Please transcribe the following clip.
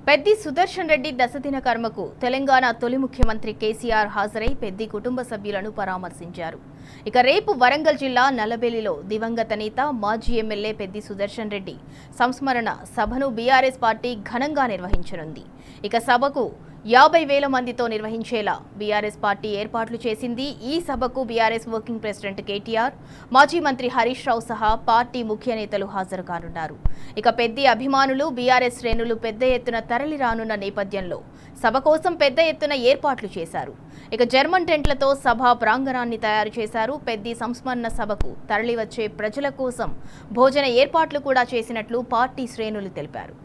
పెద్ది సుదర్శన్ రెడ్డి దశదిన కర్మకు తెలంగాణ తొలి ముఖ్యమంత్రి కేసీఆర్ హాజరై పెద్ది కుటుంబ సభ్యులను పరామర్శించారు. ఇక రేపు వరంగల్ జిల్లా నల్లబెల్లిలో దివంగత నేత మాజీ ఎమ్మెల్యే పెద్ది సుదర్శన్ రెడ్డి సంస్మరణ సభను బీఆర్ఎస్ పార్టీ ఘనంగా నిర్వహించనుంది. ఇక సభకు 50,000 మందితో నిర్వహించేలా బీఆర్ఎస్ పార్టీ ఏర్పాట్లు చేసింది. ఈ సభకు బీఆర్ఎస్ వర్కింగ్ ప్రెసిడెంట్ కేటీఆర్, మాజీ మంత్రి హరీష్ రావు సహా పార్టీ ముఖ్య నేతలు హాజరు కానున్నారు. ఇక పెద్ది అభిమానులు, బీఆర్ఎస్ శ్రేణులు పెద్ద ఎత్తున తరలి రానున్న నేపథ్యంలో సభ కోసం పెద్ద ఎత్తున ఏర్పాట్లు చేశారు. ఇక జర్మన్ టెంట్లతో సభా ప్రాంగణాన్ని తయారు చేశారు. పెద్ది సంస్మరణ సభకు తరలివచ్చే ప్రజల కోసం భోజన ఏర్పాట్లు కూడా చేసినట్లు పార్టీ శ్రేణులు తెలిపారు.